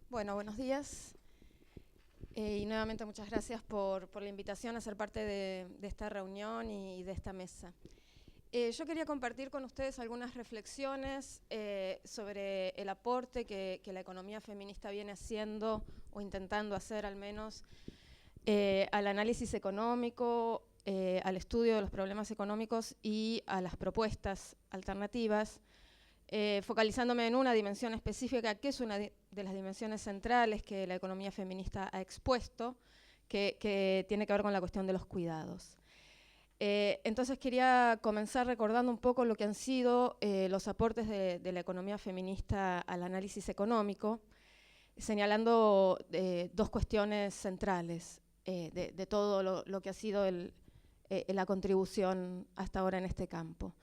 Bueno, buenos días. Y nuevamente muchas gracias por la invitación a ser parte de esta reunión y de esta mesa. Yo quería compartir con ustedes algunas reflexiones sobre el aporte que la economía feminista viene haciendo, o intentando hacer al menos, al análisis económico, al estudio de los problemas económicos y a las propuestas alternativas, focalizándome en una dimensión específica, que es una de las dimensiones centrales que la economía feminista ha expuesto, que tiene que ver con la cuestión de los cuidados. Entonces quería comenzar recordando un poco lo que han sido los aportes de la economía feminista al análisis económico, señalando dos cuestiones centrales de todo lo que ha sido la contribución hasta ahora en este campo.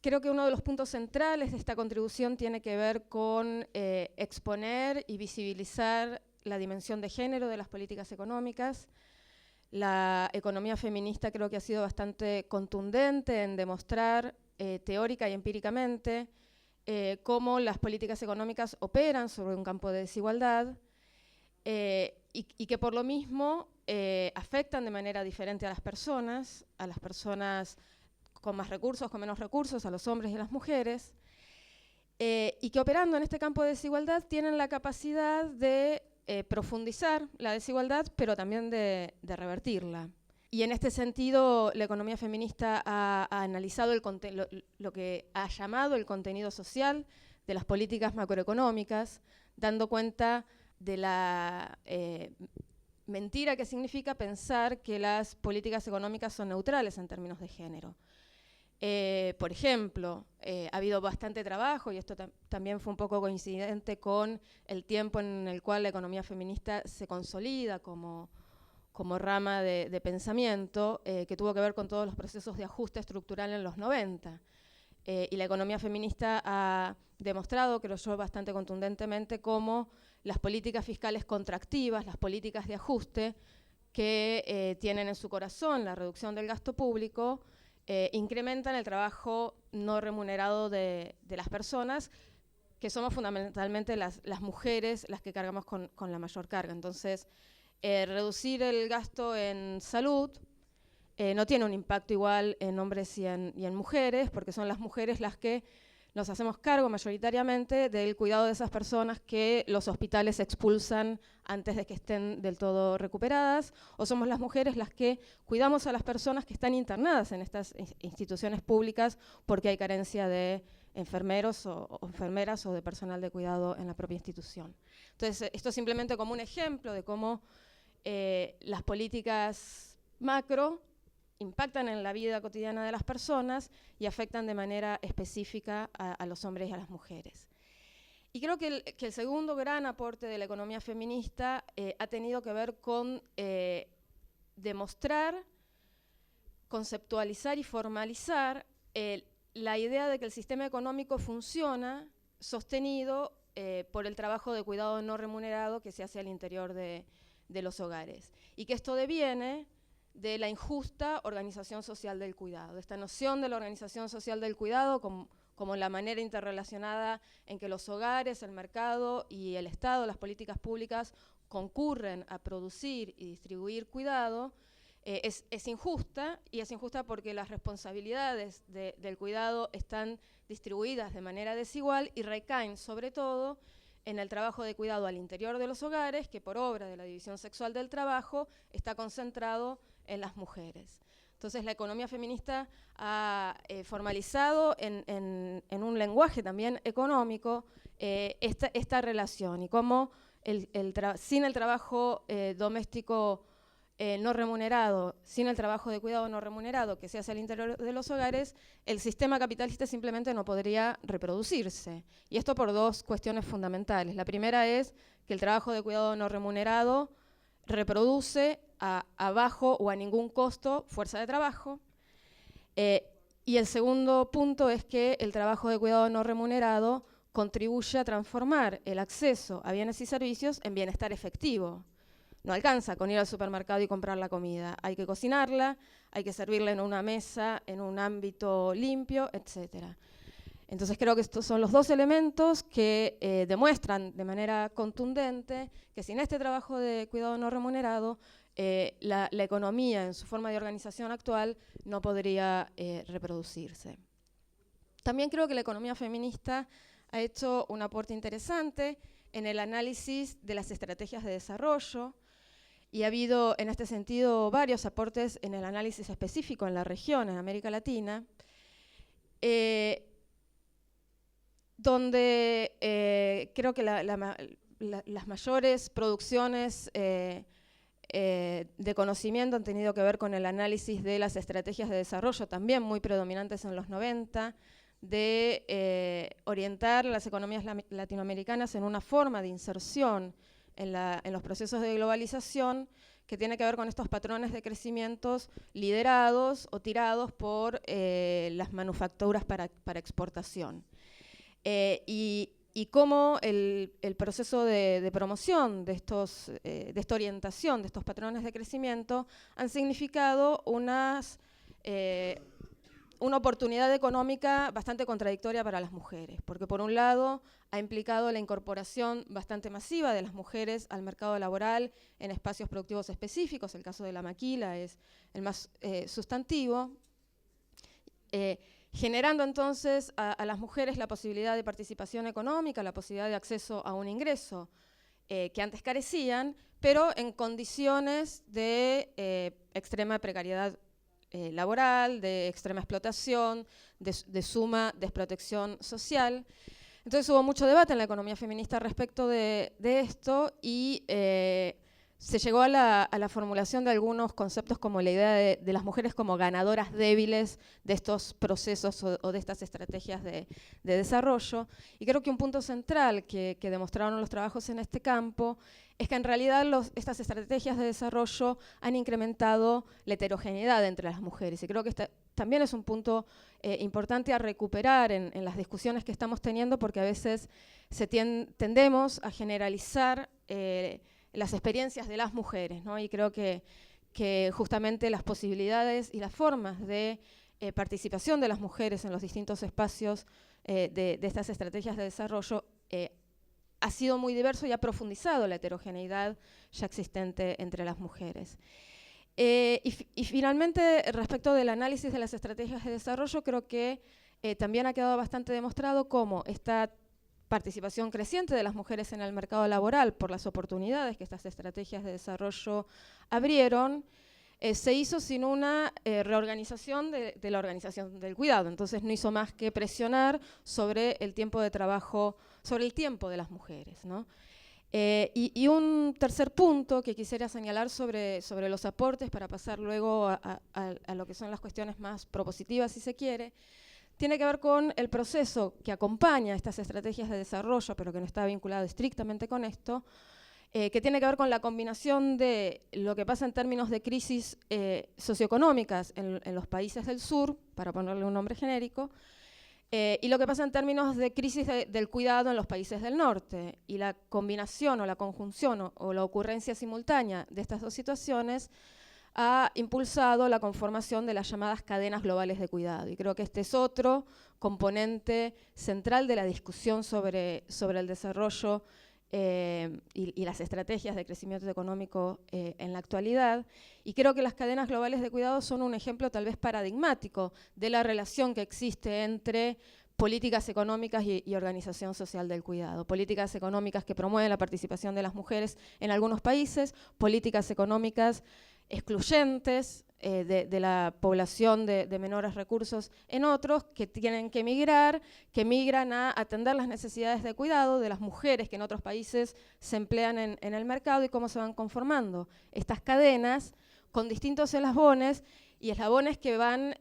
Creo que uno de los puntos centrales de esta contribución tiene que ver con exponer y visibilizar la dimensión de género de las políticas económicas. La economía feminista creo que ha sido bastante contundente en demostrar teórica y empíricamente cómo las políticas económicas operan sobre un campo de desigualdad y que por lo mismo afectan de manera diferente a las personas con más recursos, con menos recursos, a los hombres y a las mujeres, y que operando en este campo de desigualdad tienen la capacidad de profundizar la desigualdad, pero también de revertirla. Y en este sentido, la economía feminista ha analizado lo que ha llamado el contenido social de las políticas macroeconómicas, dando cuenta de la mentira que significa pensar que las políticas económicas son neutrales en términos de género. Por ejemplo, ha habido bastante trabajo, y esto también fue un poco coincidente con el tiempo en el cual la economía feminista se consolida como rama de pensamiento, que tuvo que ver con todos los procesos de ajuste estructural en los 90. Y la economía feminista ha demostrado, creo yo, bastante contundentemente, cómo las políticas fiscales contractivas, las políticas de ajuste, que tienen en su corazón la reducción del gasto público, incrementan el trabajo no remunerado de las personas, que somos fundamentalmente las mujeres las que cargamos con la mayor carga. Entonces, reducir el gasto en salud no tiene un impacto igual en hombres y en mujeres, porque son las mujeres las que nos hacemos cargo mayoritariamente del cuidado de esas personas que los hospitales expulsan antes de que estén del todo recuperadas, o somos las mujeres las que cuidamos a las personas que están internadas en estas instituciones públicas porque hay carencia de enfermeros o enfermeras o de personal de cuidado en la propia institución. Entonces, esto es simplemente como un ejemplo de cómo las políticas macro impactan en la vida cotidiana de las personas y afectan de manera específica a los hombres y a las mujeres. Y creo que el segundo gran aporte de la economía feminista ha tenido que ver con demostrar, conceptualizar y formalizar la idea de que el sistema económico funciona sostenido por el trabajo de cuidado no remunerado que se hace al interior de los hogares. Y que esto deviene de la injusta organización social del cuidado. Esta noción de la organización social del cuidado como la manera interrelacionada en que los hogares, el mercado y el Estado, las políticas públicas, concurren a producir y distribuir cuidado, es injusta, y es injusta porque las responsabilidades del cuidado están distribuidas de manera desigual y recaen sobre todo en el trabajo de cuidado al interior de los hogares, que por obra de la división sexual del trabajo está concentrado en las mujeres. Entonces la economía feminista ha formalizado en un lenguaje también económico esta relación, y cómo sin el trabajo doméstico no remunerado, sin el trabajo de cuidado no remunerado que se hace al interior de los hogares, el sistema capitalista simplemente no podría reproducirse. Y esto por dos cuestiones fundamentales. La primera es que el trabajo de cuidado no remunerado reproduce a bajo o a ningún costo fuerza de trabajo. Y el segundo punto es que el trabajo de cuidado no remunerado contribuye a transformar el acceso a bienes y servicios en bienestar efectivo. No alcanza con ir al supermercado y comprar la comida. Hay que cocinarla, hay que servirla en una mesa, en un ámbito limpio, etc. Entonces creo que estos son los dos elementos que demuestran de manera contundente que sin este trabajo de cuidado no remunerado, la economía en su forma de organización actual no podría reproducirse. También creo que la economía feminista ha hecho un aporte interesante en el análisis de las estrategias de desarrollo, y ha habido en este sentido varios aportes en el análisis específico en la región, en América Latina, donde creo que las mayores producciones de conocimiento han tenido que ver con el análisis de las estrategias de desarrollo, también muy predominantes en los 90, de orientar las economías latinoamericanas en una forma de inserción en los procesos de globalización que tiene que ver con estos patrones de crecimientos liderados o tirados por las manufacturas para exportación. Y cómo el proceso de promoción de esta orientación, de estos patrones de crecimiento, han significado una oportunidad económica bastante contradictoria para las mujeres, porque por un lado ha implicado la incorporación bastante masiva de las mujeres al mercado laboral en espacios productivos específicos, el caso de la maquila es el más sustantivo, generando entonces a las mujeres la posibilidad de participación económica, la posibilidad de acceso a un ingreso que antes carecían, pero en condiciones de extrema precariedad laboral, de extrema explotación, de suma desprotección social. Entonces hubo mucho debate en la economía feminista respecto de esto y se llegó a la formulación de algunos conceptos como la idea de las mujeres como ganadoras débiles de estos procesos o de estas estrategias de desarrollo. Y creo que un punto central que demostraron los trabajos en este campo es que en realidad estas estrategias de desarrollo han incrementado la heterogeneidad entre las mujeres. Y creo que también es un punto importante a recuperar en las discusiones que estamos teniendo, porque a veces tendemos a generalizar las experiencias de las mujeres, ¿no? Y creo que justamente las posibilidades y las formas de participación de las mujeres en los distintos espacios de estas estrategias de desarrollo ha sido muy diverso y ha profundizado la heterogeneidad ya existente entre las mujeres. Y finalmente, respecto del análisis de las estrategias de desarrollo, creo que también ha quedado bastante demostrado cómo esta participación creciente de las mujeres en el mercado laboral por las oportunidades que estas estrategias de desarrollo abrieron, se hizo sin una reorganización de la organización del cuidado. Entonces no hizo más que presionar sobre el tiempo de trabajo, sobre el tiempo de las mujeres, ¿no? Y un tercer punto que quisiera señalar sobre los aportes, para pasar luego a lo que son las cuestiones más propositivas, si se quiere, tiene que ver con el proceso que acompaña estas estrategias de desarrollo, pero que no está vinculado estrictamente con esto, que tiene que ver con la combinación de lo que pasa en términos de crisis socioeconómicas en los países del sur, para ponerle un nombre genérico, y lo que pasa en términos de crisis del cuidado en los países del norte. Y la combinación o la conjunción o la ocurrencia simultánea de estas dos situaciones ha impulsado la conformación de las llamadas cadenas globales de cuidado. Y creo que este es otro componente central de la discusión sobre el desarrollo y las estrategias de crecimiento económico en la actualidad. Y creo que las cadenas globales de cuidado son un ejemplo tal vez paradigmático de la relación que existe entre políticas económicas y organización social del cuidado. Políticas económicas que promueven la participación de las mujeres en algunos países, políticas económicas excluyentes de la población de menores recursos en otros, que tienen que migran a atender las necesidades de cuidado de las mujeres que en otros países se emplean en el mercado, y cómo se van conformando estas cadenas con distintos eslabones, y eslabones que van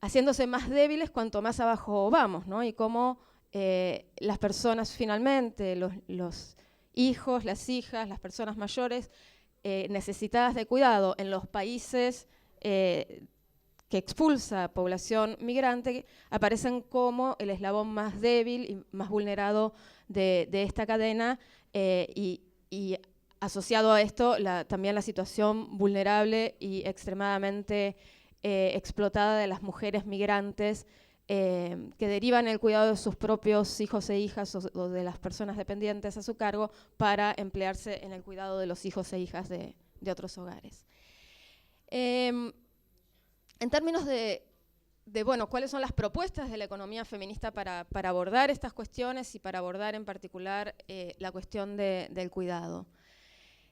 haciéndose más débiles cuanto más abajo vamos, ¿no? Y cómo las personas finalmente, los hijos, las hijas, las personas mayores, necesitadas de cuidado en los países que expulsa población migrante, aparecen como el eslabón más débil y más vulnerado de esta cadena, y asociado a esto también la situación vulnerable y extremadamente explotada de las mujeres migrantes que derivan el cuidado de sus propios hijos e hijas o de las personas dependientes a su cargo para emplearse en el cuidado de los hijos e hijas de otros hogares. En términos de bueno, cuáles son las propuestas de la economía feminista para abordar estas cuestiones y para abordar en particular la cuestión del cuidado.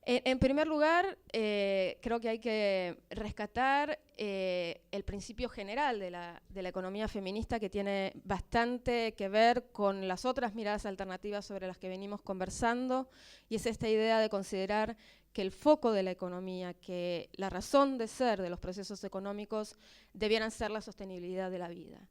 En primer lugar, creo que hay que rescatar el principio general de la economía feminista, que tiene bastante que ver con las otras miradas alternativas sobre las que venimos conversando, y es esta idea de considerar que el foco de la economía, que la razón de ser de los procesos económicos debieran ser la sostenibilidad de la vida.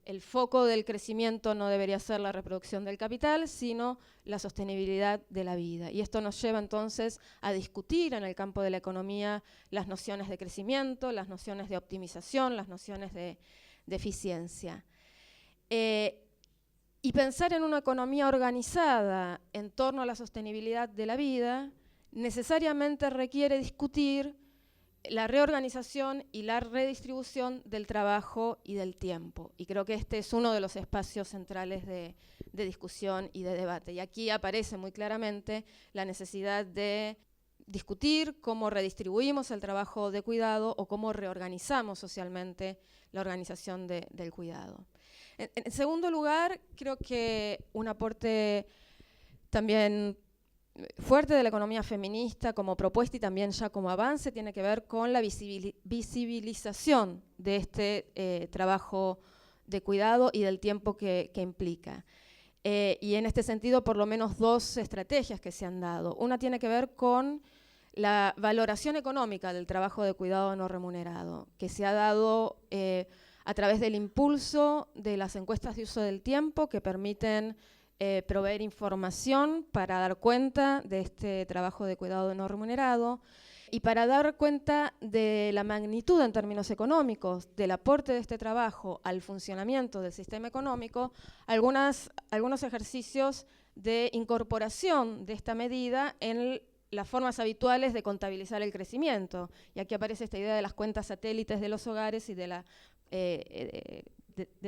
El foco del crecimiento no debería ser la reproducción del capital, sino la sostenibilidad de la vida. Y esto nos lleva entonces a discutir en el campo de la economía las nociones de crecimiento, las nociones de optimización, las nociones de eficiencia. Y pensar en una economía organizada en torno a la sostenibilidad de la vida necesariamente requiere discutir la reorganización y la redistribución del trabajo y del tiempo. Y creo que este es uno de los espacios centrales de discusión y de debate. Y aquí aparece muy claramente la necesidad de discutir cómo redistribuimos el trabajo de cuidado o cómo reorganizamos socialmente la organización del cuidado. En segundo lugar, creo que un aporte también fuerte de la economía feminista como propuesta y también ya como avance tiene que ver con la visibilización de este trabajo de cuidado y del tiempo que implica. Y en este sentido, por lo menos dos estrategias que se han dado. Una tiene que ver con la valoración económica del trabajo de cuidado no remunerado, que se ha dado a través del impulso de las encuestas de uso del tiempo que permiten proveer información para dar cuenta de este trabajo de cuidado no remunerado y para dar cuenta de la magnitud en términos económicos del aporte de este trabajo al funcionamiento del sistema económico, algunos ejercicios de incorporación de esta medida en las formas habituales de contabilizar el crecimiento. Y aquí aparece esta idea de las cuentas satélites de los hogares y de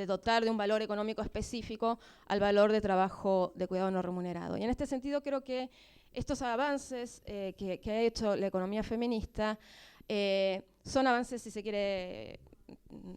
dotar de un valor económico específico al valor de trabajo de cuidado no remunerado. Y en este sentido creo que estos avances que ha hecho la economía feminista son avances, si se quiere,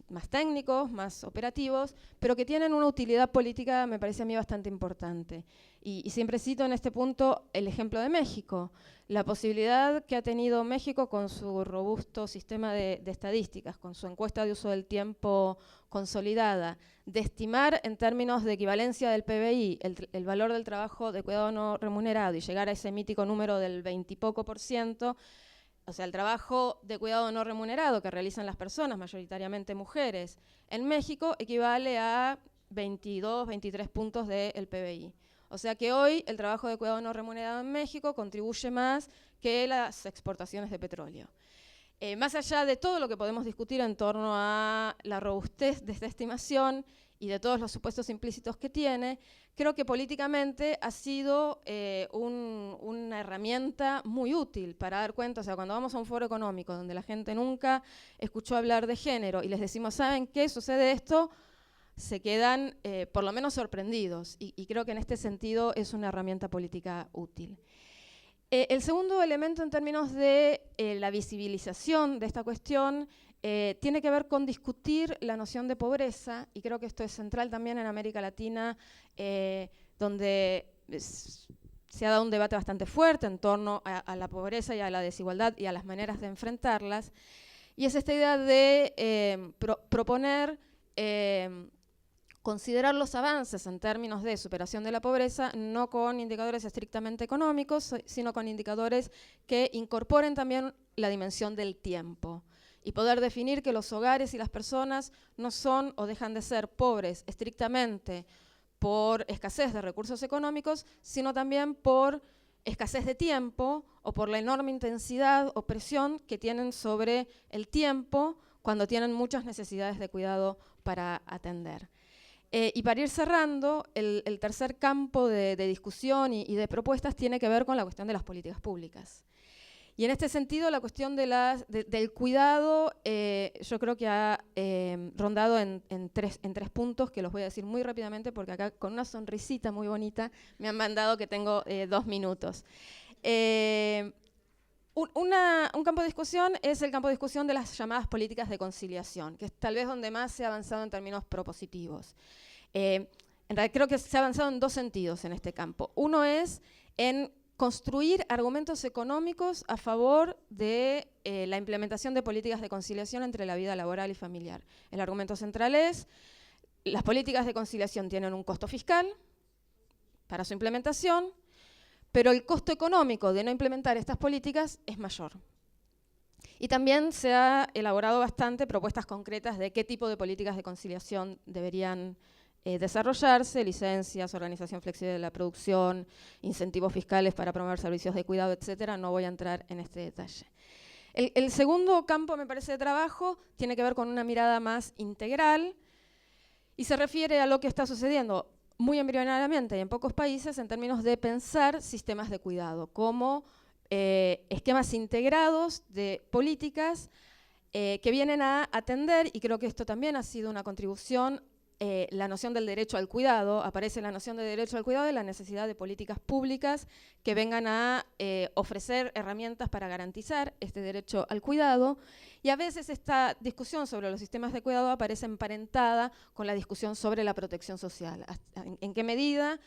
más técnicos, más operativos, pero que tienen una utilidad política, me parece a mí, bastante importante. Y siempre cito en este punto el ejemplo de México, la posibilidad que ha tenido México con su robusto sistema de estadísticas, con su encuesta de uso del tiempo consolidada, de estimar en términos de equivalencia del PBI el valor del trabajo de cuidado no remunerado y llegar a ese mítico número del 20 y poco %. O sea, el trabajo de cuidado no remunerado que realizan las personas, mayoritariamente mujeres, en México equivale a 22, 23 puntos del PBI. O sea que hoy el trabajo de cuidado no remunerado en México contribuye más que las exportaciones de petróleo. Más allá de todo lo que podemos discutir en torno a la robustez de esta estimación y de todos los supuestos implícitos que tiene, creo que políticamente ha sido una herramienta muy útil para dar cuenta. O sea, cuando vamos a un foro económico donde la gente nunca escuchó hablar de género y les decimos, ¿saben qué? Sucede esto, se quedan por lo menos sorprendidos. Y creo que en este sentido es una herramienta política útil. El segundo elemento en términos de la visibilización de esta cuestión tiene que ver con discutir la noción de pobreza, y creo que esto es central también en América Latina, donde se ha dado un debate bastante fuerte en torno a la pobreza y a la desigualdad y a las maneras de enfrentarlas, y es esta idea de proponer considerar los avances en términos de superación de la pobreza no con indicadores estrictamente económicos, sino con indicadores que incorporen también la dimensión del tiempo y poder definir que los hogares y las personas no son o dejan de ser pobres estrictamente por escasez de recursos económicos, sino también por escasez de tiempo o por la enorme intensidad o presión que tienen sobre el tiempo cuando tienen muchas necesidades de cuidado para atender. Y para ir cerrando, el tercer campo de discusión y de propuestas tiene que ver con la cuestión de las políticas públicas. Y en este sentido, la cuestión del cuidado, yo creo que ha rondado en tres puntos, que los voy a decir muy rápidamente, porque acá con una sonrisita muy bonita me han mandado que tengo 2 minutos. Un campo de discusión es el campo de discusión de las llamadas políticas de conciliación, que es tal vez donde más se ha avanzado en términos propositivos. En realidad creo que se ha avanzado en 2 sentidos en este campo. Uno es en construir argumentos económicos a favor de la implementación de políticas de conciliación entre la vida laboral y familiar. El argumento central es: las políticas de conciliación tienen un costo fiscal para su implementación, pero el costo económico de no implementar estas políticas es mayor. Y también se ha elaborado bastante propuestas concretas de qué tipo de políticas de conciliación deberían desarrollarse: licencias, organización flexible de la producción, incentivos fiscales para promover servicios de cuidado, etcétera. No voy a entrar en este detalle. El segundo campo, me parece, de trabajo tiene que ver con una mirada más integral y se refiere a lo que está sucediendo muy embrionariamente y en pocos países en términos de pensar sistemas de cuidado como esquemas integrados de políticas que vienen a atender, y creo que esto también ha sido una contribución, la noción del derecho al cuidado. Aparece la noción de derecho al cuidado y la necesidad de políticas públicas que vengan a ofrecer herramientas para garantizar este derecho al cuidado. Y a veces esta discusión sobre los sistemas de cuidado aparece emparentada con la discusión sobre la protección social. ¿En qué medida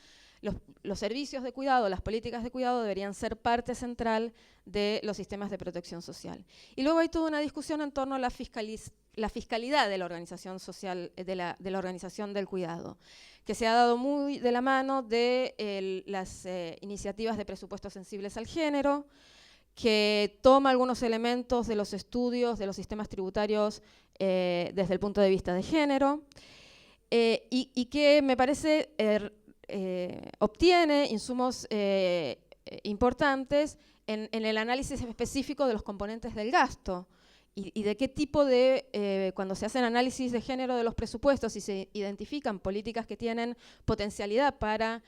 los servicios de cuidado, las políticas de cuidado deberían ser parte central de los sistemas de protección social? Y luego hay toda una discusión en torno a la fiscalidad de la organización social, de la organización del cuidado, que se ha dado muy de la mano de las iniciativas de presupuestos sensibles al género, que toma algunos elementos de los estudios de los sistemas tributarios desde el punto de vista de género, y que me parece obtiene insumos importantes en el análisis específico de los componentes del gasto y de qué tipo de, cuando se hacen análisis de género de los presupuestos y se identifican políticas que tienen potencialidad para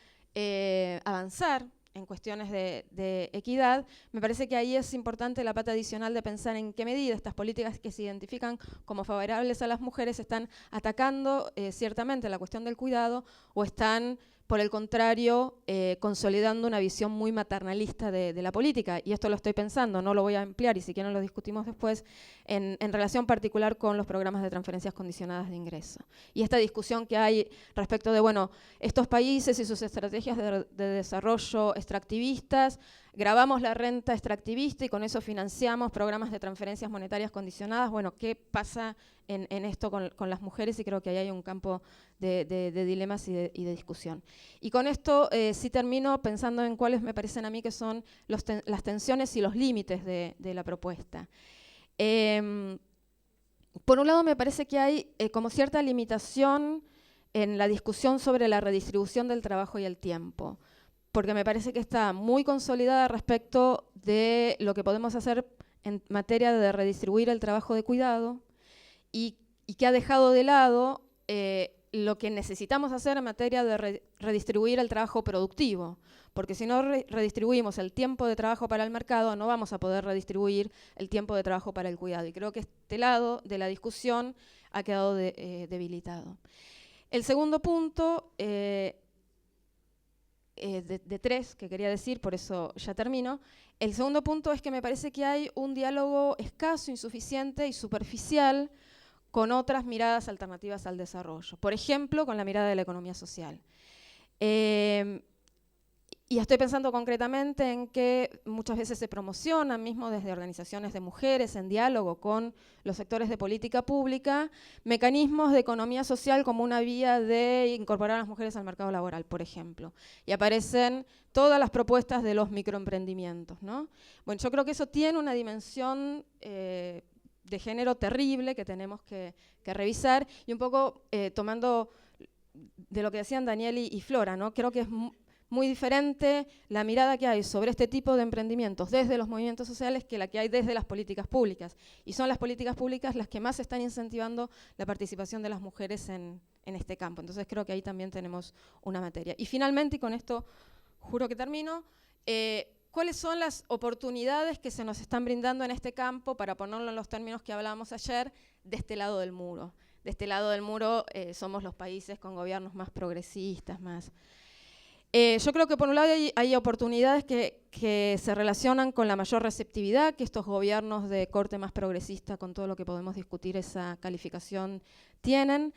avanzar en cuestiones de equidad, me parece que ahí es importante la pata adicional de pensar en qué medida estas políticas que se identifican como favorables a las mujeres están atacando ciertamente la cuestión del cuidado o están, por el contrario, consolidando una visión muy maternalista de la política. Y esto lo estoy pensando, no lo voy a ampliar y si quieren lo discutimos después, en relación particular con los programas de transferencias condicionadas de ingreso. Y esta discusión que hay respecto de, bueno, estos países y sus estrategias de desarrollo extractivistas, grabamos la renta extractivista y con eso financiamos programas de transferencias monetarias condicionadas. Bueno, ¿qué pasa en esto con las mujeres? Y creo que ahí hay un campo de dilemas y de discusión. Y con esto sí termino pensando en cuáles me parecen a mí que son las tensiones y los límites de la propuesta. Por un lado, me parece que hay como cierta limitación en la discusión sobre la redistribución del trabajo y el tiempo, porque me parece que está muy consolidada respecto de lo que podemos hacer en materia de redistribuir el trabajo de cuidado y que ha dejado de lado lo que necesitamos hacer en materia de redistribuir el trabajo productivo, porque si no redistribuimos el tiempo de trabajo para el mercado, no vamos a poder redistribuir el tiempo de trabajo para el cuidado. Y creo que este lado de la discusión ha quedado debilitado. El segundo punto, de 3 que quería decir, por eso ya termino. El segundo punto es que me parece que hay un diálogo escaso, insuficiente y superficial con otras miradas alternativas al desarrollo. Por ejemplo, con la mirada de la economía social. Y estoy pensando concretamente en que muchas veces se promocionan, mismo desde organizaciones de mujeres, en diálogo con los sectores de política pública, mecanismos de economía social como una vía de incorporar a las mujeres al mercado laboral, por ejemplo. Y aparecen todas las propuestas de los microemprendimientos, ¿no? Bueno, yo creo que eso tiene una dimensión de género terrible que tenemos que revisar, y un poco tomando de lo que decían Daniel y Flora, ¿no? Creo que es muy diferente la mirada que hay sobre este tipo de emprendimientos desde los movimientos sociales que la que hay desde las políticas públicas. Y son las políticas públicas las que más están incentivando la participación de las mujeres en este campo. Entonces creo que ahí también tenemos una materia. Y finalmente, y con esto juro que termino, ¿cuáles son las oportunidades que se nos están brindando en este campo, para ponerlo en los términos que hablábamos ayer, de este lado del muro? De este lado del muro somos los países con gobiernos más progresistas, más... yo creo que por un lado hay oportunidades que se relacionan con la mayor receptividad que estos gobiernos de corte más progresista, con todo lo que podemos discutir esa calificación, tienen.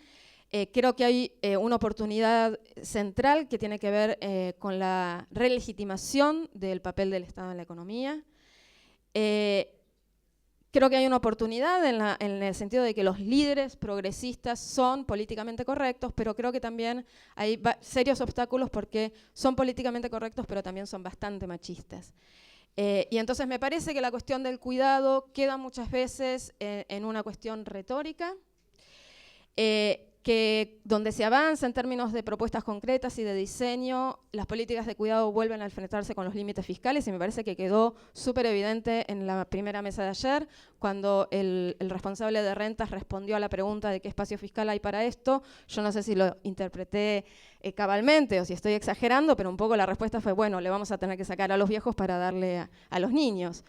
Creo que hay una oportunidad central que tiene que ver con la relegitimación del papel del Estado en la economía. Creo que hay una oportunidad en el sentido de que los líderes progresistas son políticamente correctos, pero creo que también hay serios obstáculos porque son políticamente correctos, pero también son bastante machistas. Y entonces me parece que la cuestión del cuidado queda muchas veces en una cuestión retórica, que donde se avanza en términos de propuestas concretas y de diseño, las políticas de cuidado vuelven a enfrentarse con los límites fiscales, y me parece que quedó súper evidente en la primera mesa de ayer, cuando el responsable de rentas respondió a la pregunta de qué espacio fiscal hay para esto. Yo no sé si lo interpreté cabalmente o si estoy exagerando, pero un poco la respuesta fue, bueno, le vamos a tener que sacar a los viejos para darle a los niños.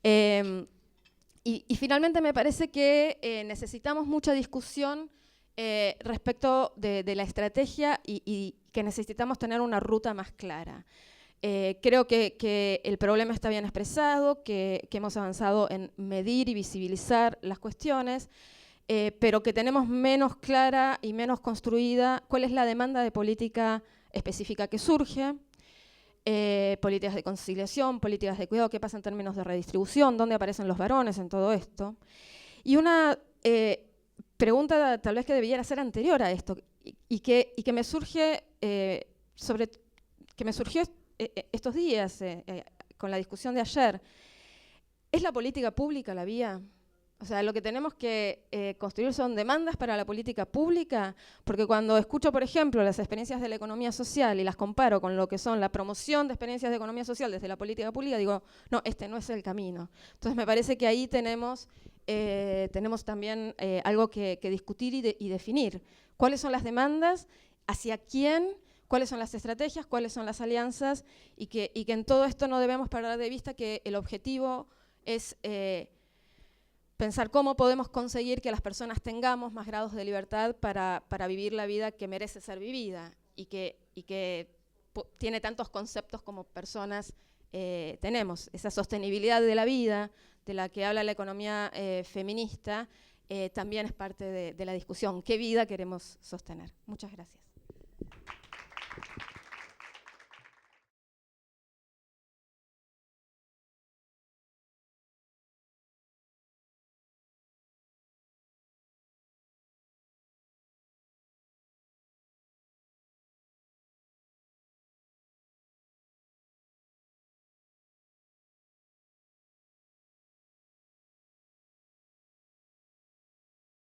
Y finalmente me parece que necesitamos mucha discusión respecto de la estrategia y que necesitamos tener una ruta más clara. Creo que el problema está bien expresado, que hemos avanzado en medir y visibilizar las cuestiones, pero que tenemos menos clara y menos construida cuál es la demanda de política específica que surge, políticas de conciliación, políticas de cuidado, qué pasa en términos de redistribución, dónde aparecen los varones en todo esto. Y una pregunta tal vez que debiera ser anterior a esto y que me surge surgió estos días con la discusión de ayer. ¿Es la política pública la vía? O sea, lo que tenemos que construir son demandas para la política pública, porque cuando escucho, por ejemplo, las experiencias de la economía social y las comparo con lo que son la promoción de experiencias de economía social desde la política pública, digo, no, este no es el camino. Entonces me parece que ahí tenemos también algo que discutir y definir. ¿Cuáles son las demandas? ¿Hacia quién? ¿Cuáles son las estrategias? ¿Cuáles son las alianzas? Y que en todo esto no debemos perder de vista que el objetivo es pensar cómo podemos conseguir que las personas tengamos más grados de libertad para vivir la vida que merece ser vivida y que tiene tantos conceptos como personas tenemos. Esa sostenibilidad de la vida de la que habla la economía feminista también es parte de la discusión. ¿Qué vida queremos sostener? Muchas gracias.